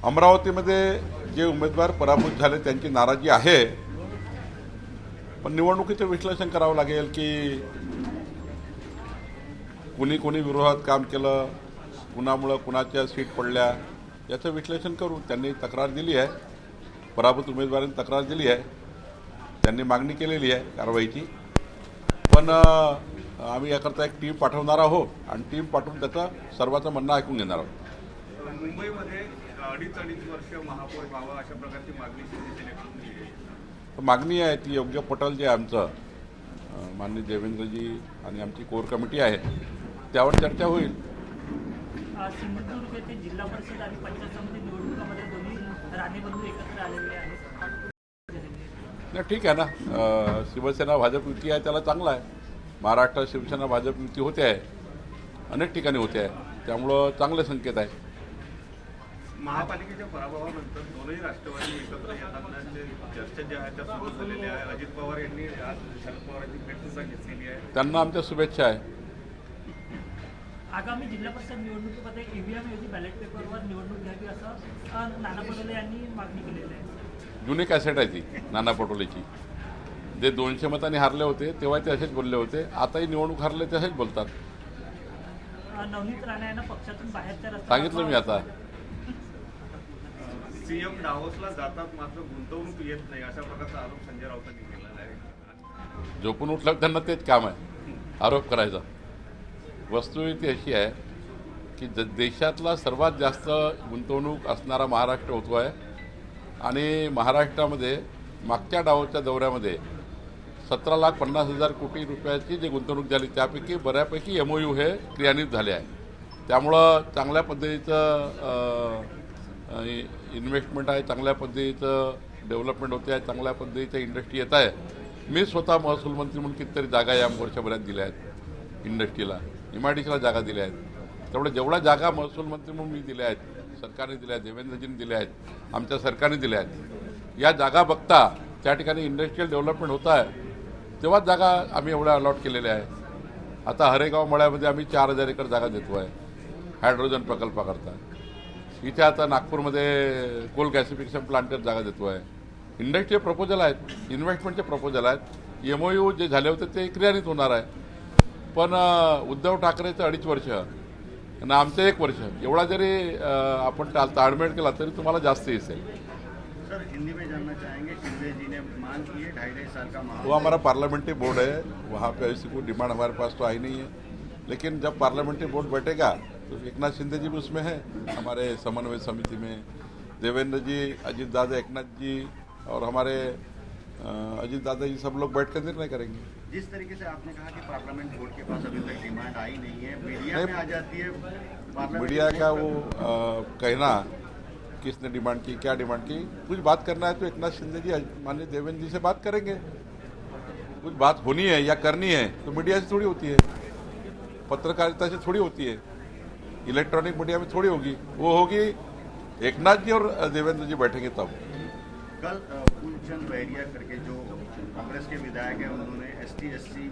अमरावतीमध्ये जे उमेदवार पराभूत झाले त्यांची नाराजी आहे, पण निवडणुकीचं विश्लेषण करावं लागेल की कुणी कुणी विरोधात काम केलं, कुणामुळं कुणाच्या सीट पडल्या याचं विश्लेषण करू. त्यांनी तक्रार दिली आहे, पराभूत उमेदवारांनी तक्रार दिली आहे, त्यांनी मागणी केलेली आहे कारवाईची. पण आम्ही याकरता एक टीम पाठवणार आहोत आणि टीम पाठवून त्याचं सर्वांचं म्हणणं ऐकून घेणार आहोत. मुंबईमध्ये अडीच वर्ष महापौर व्हावं अशा प्रकारची मागणी शिवसेनेकडून मागणी आहे ती योग्य पटेल जे आमचं माननीय देवेंद्रजी आणि आमची कोर कमिटी आहे त्यावर चर्चा होईल. सिंधुदुर्ग येथे जिल्हा परिषद आणि पंचायत समिती निवडणुकामध्ये दोन्ही राणेबंधू एकत्र आलेले आहेत. नाही, ठीक आहे ना. शिवसेना भाजप युती आहे त्याला चांगला आहे. महाराष्ट्रात शिवसेना भाजप युती होते आहे, अनेक ठिकाणी होते आहे, त्यामुळं चांगले संकेत आहे. महापालिकेच्या पराभवानंतर दोनही राष्ट्रवादी एकत्र येतात चर्चा ज्या आहेत त्या सुरू झालेल्या आहे. अजित पवार यांनी आज शरद पवारांची भेट सुद्धा घेतलेली आहे. त्यांना आमच्या शुभेच्छा आहे. आगामी जिल्हा परिषद निवडणुकीमध्ये ईव्हीएम ऐवजी बॅलेट पेपरवर निवडणूक घ्यावी असं नाना पटोले यांनी मागणी केलेली आहे. जुनी कॅसेट आहे ती नाना पटोलेची. जे 200 मतांनी हारले होते तेव्हा ते असेच बोलले होते, आताही निवडणूक हारले ते असेच बोलतात. नवनीत राणा यांना पक्षातून बाहेरच्या रस्त्यावर सांगितलं मी आता. सीएम डावोसला जातात मात्र गुंतवणूक येत नाही अशा प्रकारचा आरोप संजय राऊतांनी केलेला आहे. झोपून उठलं त्यांना तेच काम आहे, आरोप करायचा. वस्तुस्थिती अशी आहे की देशातला सर्वात जास्त गुंतवणूक असणारा महाराष्ट्र होतो आहे आणि महाराष्ट्रामध्ये मागच्या डावच्या दौऱ्यामध्ये 17,50,000 कोटी रुपयाची जी गुंतवणूक झाली त्यापैकी बऱ्यापैकी MOU हे क्रियान्वित झाले आहे. त्यामुळं चांगल्या पद्धतीचं इन्व्हेस्टमेंट आहे, चांगल्या पद्धतीचं डेव्हलपमेंट होते आहे, चांगल्या पद्धतीचं इंडस्ट्री येत आहे. मी स्वतः महसूल मंत्री म्हणून कितीतरी जागा या वर्षभरात दिल्या आहेत. इंडस्ट्रीला MIDCला जागा दिल्या आहेत. त्यामुळे जेवढ्या जागा महसूल मंत्री म्हणून मी दिल्या आहेत, सरकारने दिल्या आहेत, देवेंद्रजींनी दिल्या आहेत, आमच्या सरकारने दिल्या आहेत. या जागा बघता त्या ठिकाणी इंडस्ट्रियल डेव्हलपमेंट होत आहे तेव्हाच जागा आम्ही एवढ्या अलॉट केलेल्या आहे. आता हरेगाव मळ्यामध्ये आम्ही 4,000 एकर जागा देतो आहे हायड्रोजन प्रकल्पाकरता. इथे आता नागपूरमध्ये कोल गॅसिफिकेशन प्लांटवर जागा देतो आहे. इंडस्ट्रीचे प्रपोजल आहेत, इन्व्हेस्टमेंटचे प्रपोजल आहेत. MOU जे झाले होते ते क्रियान्वित होणार आहे. पण उद्धव ठाकरेचं 2.5 वर्ष आणि आमचं 1 वर्ष एवढा जरी आपण ताळमेळ केला तरी तुम्हाला जास्त दिसेल. सर हिंदी में जानना चाहेंगे, शिंदे जी ने मांग की है 2.5 साल का वो हमारा पार्लियामेंट्री बोर्ड है, वहाँ पे ऐसी कोई डिमांड हमारे पास तो आई नहीं है. लेकिन जब पार्लियामेंट्री बोर्ड बैठेगा तो एकनाथ शिंदे जी भी उसमें है, हमारे समन्वय समिति में देवेंद्र जी, अजीत दादा, एकनाथ जी और हमारे अजीत दादा जी सब लोग बैठकर निर्णय करेंगे. जिस तरीके से आपने कहा कि पार्लियामेंट बोर्ड के पास अभी तक डिमांड आई नहीं है, मीडिया में आ जाती है मीडिया का वो कहना किसने डिमांड की, क्या डिमांड की, कुछ बात करना है तो एकनाथ शिंदे जी माननीय देवेंद्र जी से बात करेंगे. कुछ बात होनी है या करनी है तो मीडिया से थोड़ी होती है, पत्रकारिता से थोड़ी होती है, इलेक्ट्रॉनिक मीडिया में थोड़ी होगी. वो होगी एकनाथ जी और देवेंद्र जी बैठेंगे तब. कल फूलचंद बहरिया करके जो कांग्रेस के विधायक हैं उन्होंने ST/SC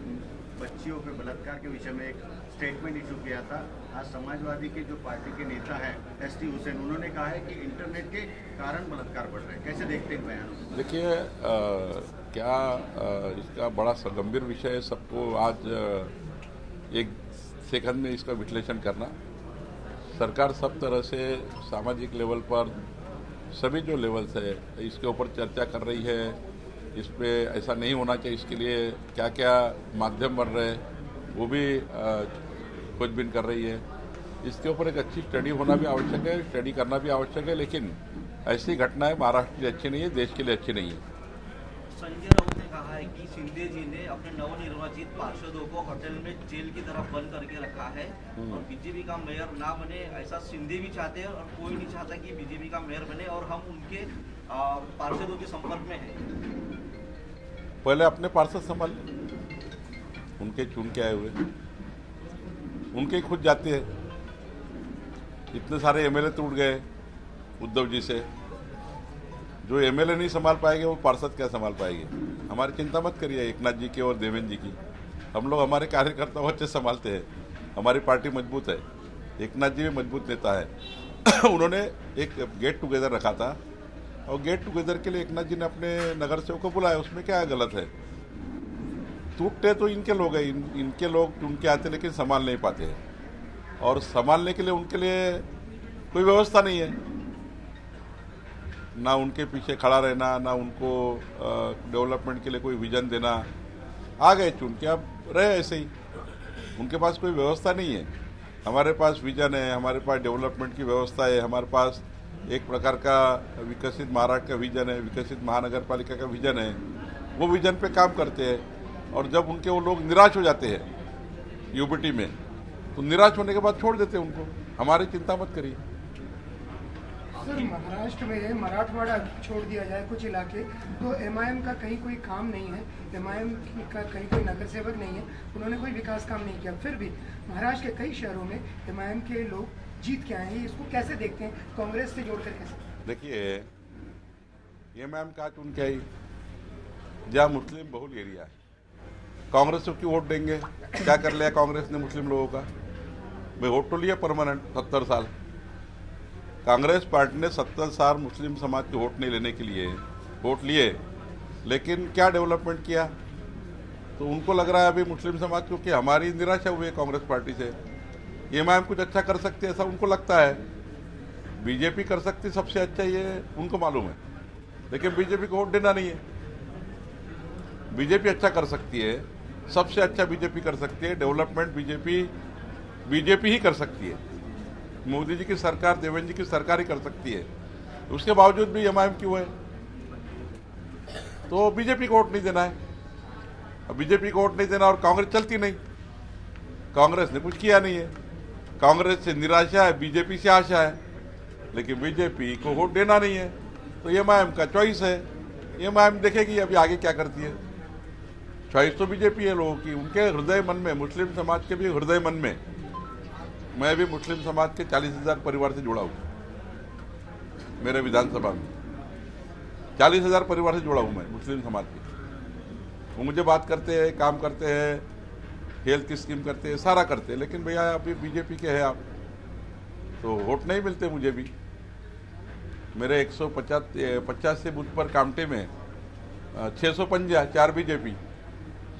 बच्चियों पे बलात्कार के विषय में एक स्टेटमेंट इशू किया था. आज समाजवादी के जो पार्टी के नेता हैं ST हुसैन, उन्होंने कहा है कि इंटरनेट के कारण बलात्कार बढ़ रहे हैं. कैसे देखते हैं बयानों को? देखिए क्या इसका बड़ा गंभीर विषय है. सबको आज 1 सेकंड में इसका विश्लेषण करना. सरकार सब तरह से सामाजिक लेवल पर सभी जो लेवल्स है इसके ऊपर चर्चा कर रही है. इस पे ऐसा नहीं होना चाहिए, इसके लिए क्या क्या माध्यम बन रहे हैं वो भी खोजबीन कर रही है. इसके ऊपर एक अच्छी स्टडी होना भी आवश्यक है, स्टडी करना भी आवश्यक है. लेकिन ऐसी घटनाएं महाराष्ट्र के लिए अच्छी नहीं है, देश के लिए अच्छी नहीं है. संजय राउत ने कहा है कि शिंदे जी ने अपने नवनिर्वाचित पार्षदों को होटल में जेल की तरह बंद करके रखा है और बीजेपी का मेयर ना बने ऐसा शिंदे भी चाहते हैं और कोई नहीं चाहता कि बीजेपी का मेयर बने और हम उनके पार्षदों के संपर्क में हैं. पहले अपने पार्षद संभाल, उनके चुन के आए हुए उनके ही खुद जाते हैं. इतने सारे MLA टूट गए उद्धव जी से. जो MLA नहीं संभाल पाएंगे वो पार्षद क्या संभाल पाएंगे. हमारी चिंता मत करिए एकनाथ जी की और देवेंद्र जी की. हम लोग हमारे कार्यकर्ताओं अच्छे संभालते हैं. हमारी पार्टी मजबूत है. एकनाथ जी भी मजबूत नेता है. उन्होंने एक गेट टुगेदर रखा था और गेट टुगेदर के लिए एकनाथ जी ने अपने नगर सेवक को बुलाया, उसमें क्या गलत है? टूटते तो इनके लोग हैं, इनके लोग चुन के आते लेकिन संभाल नहीं पाते हैं, और संभालने के लिए उनके लिए कोई व्यवस्था नहीं है, ना उनके पीछे खड़ा रहना, ना उनको डेवलपमेंट के लिए कोई विजन देना। आ गए चुन के, अब रहे ऐसे ही, उनके पास कोई व्यवस्था नहीं है। हमारे पास विजन है, हमारे पास डेवलपमेंट की व्यवस्था है, हमारे पास एक प्रकार का विकसित महाराष्ट्र का विजन है, विकसित महानगर पालिका का विजन है, वो विजन पे काम करते हैं। और जब उनके वो लोग निराश हो जाते हैं यूबीटी में, तो निराश होने के बाद छोड़ देते हैं उनको। हमारी चिंता मत करिए। सर, महाराष्ट्र में मराठवाड़ा छोड़ दिया जाए कुछ इलाके, तो एमआईएम का कहीं कोई काम नहीं है, एमआईएम का कहीं कोई नगर सेवक नहीं है, उन्होंने कोई विकास काम नहीं किया, फिर भी महाराष्ट्र के कई शहरों में एमआईएम के लोग जीत के आए हैं। इसको कैसे देखते हैं, कांग्रेस से जोड़कर कैसे? देखिए, एमआईएम का चुन के आई जहाँ मुस्लिम बहुल एरिया है, कांग्रेस को क्यों वोट देंगे? क्या कर लिया कांग्रेस ने मुस्लिम लोगों का? भाई वोट तो लिया परमानेंट 70 साल। कांग्रेस पार्टी ने 70 साल मुस्लिम समाज के वोट नहीं लेने के लिए वोट लिए, लेकिन क्या डेवलपमेंट किया? तो उनको लग रहा है अभी मुस्लिम समाज, क्योंकि हमारी निराशा हुई है कांग्रेस पार्टी से, एमआईएम कुछ अच्छा कर सकती है ऐसा उनको लगता है, बीजेपी कर सकती सबसे अच्छा ये उनको मालूम है, लेकिन बीजेपी को वोट देना नहीं है। बीजेपी अच्छा कर सकती है, सबसे अच्छा बीजेपी कर सकती है, डेवलपमेंट बीजेपी ही कर सकती है। मोदी जी की सरकार, देवेंद्र जी की सरकार ही कर सकती है, उसके बावजूद भी एमआईएम क्यों है? तो बीजेपी को वोट नहीं देना है। अब बीजेपी को वोट नहीं देना और कांग्रेस चलती नहीं, कांग्रेस ने कुछ किया नहीं है, कांग्रेस से निराशा है, बीजेपी से आशा है, लेकिन बीजेपी को वोट देना नहीं है। तो एमआईएम का चॉइस है, एमआईएम देखेगी अभी आगे क्या करती है। चॉइस तो बीजेपी है लोगों की, उनके हृदय मन में, मुस्लिम समाज के भी हृदय मन में। मैं भी मुस्लिम समाज के 40,000 परिवार से जुड़ा हूँ, मेरे विधानसभा में 40,000 परिवार से जुड़ा हूँ मैं मुस्लिम समाज के। वो मुझे बात करते हैं, काम करते हैं, हेल्थ की स्कीम करते हैं, सारा करते हैं, लेकिन भैया अभी बीजेपी के हैं आप, तो वोट नहीं मिलते मुझे भी। मेरे 150 से बूथ पर कामटे में 650 4 बीजेपी,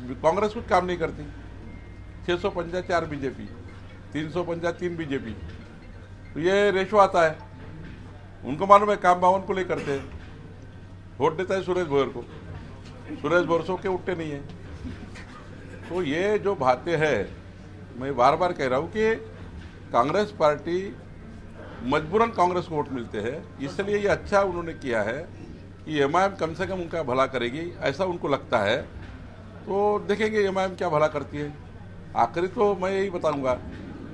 कांग्रेस कुछ काम नहीं करती। 650 4 बीजेपी, 350 3 बीजेपी, तो ये रेशो आता है। उनको मालूम है काम बावन को ले करते हैं, वोट देता है सुरेश भोयर को, सुरेश भोयर सो के उठते नहीं है। तो ये जो बातें हैं, मैं बार बार कह रहा हूँ कि कांग्रेस पार्टी मजबूरन कांग्रेस को वोट मिलते हैं, इसलिए ये अच्छा उन्होंने किया है कि एमआईएम कम से कम उनका भला करेगी, ऐसा उनको लगता है। तो देखेंगे एमआईएम क्या भला करती है। आखिरी तो मैं यही बताऊंगा,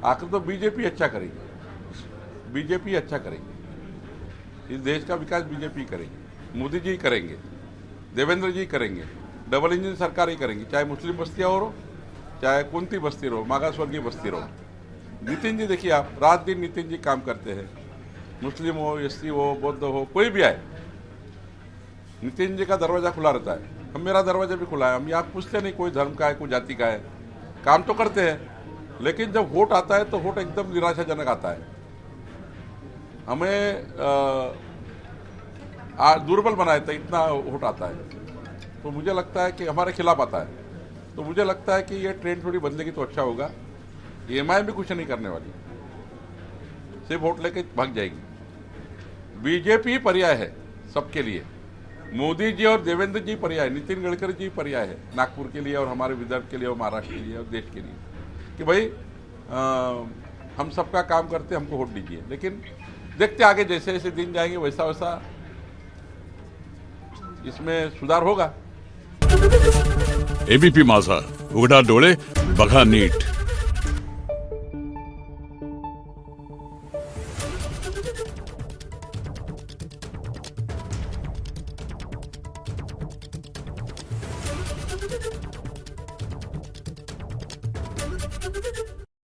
आखिर तो बीजेपी अच्छा करेगी, बीजेपी अच्छा करेगी, इस देश का विकास बीजेपी करेगी, मोदी जी करेंगे, देवेंद्र जी करेंगे, डबल इंजन सरकार ही करेंगी, चाहे मुस्लिम बस्तियाँ हो, चाहे कुंती बस्ती रहो, मागासवर्गीय बस्ती रहो। नितिन जी देखिए, आप रात दिन नितिन जी काम करते हैं, मुस्लिम हो, एससी हो, बौद्ध हो, कोई भी आए, नितिन जी का दरवाजा खुला रहता है। हम, मेरा दरवाजा भी खुला है, हम यहाँ पूछते नहीं कोई धर्म का है, कोई जाति का है, काम तो करते हैं, लेकिन जब वोट आता है तो वोट एकदम निराशाजनक आता है, हमें दुर्बल बना देता है, इतना वोट आता है। तो मुझे लगता है कि हमारे खिलाफ आता है, तो मुझे लगता है कि ये ट्रेंड थोड़ी बदलेगी तो अच्छा होगा। एमआईएम भी कुछ नहीं करने वाली, सिर्फ वोट लेके भाग जाएगी। बीजेपी पर्याय है सबके लिए, मोदी जी और देवेंद्र जी पर्याय, नितिन गडकरी जी पर्याय है नागपुर के लिए और हमारे विदर्भ के लिए और महाराष्ट्र के लिए और देश के लिए, कि भाई हम सबका काम करते, हमको वोट दीजिए। लेकिन देखते आगे जैसे जैसे दिन जाएंगे वैसा वैसा इसमें सुधार होगा। एबीपी माझा, उघडा डोळे बघा नीट।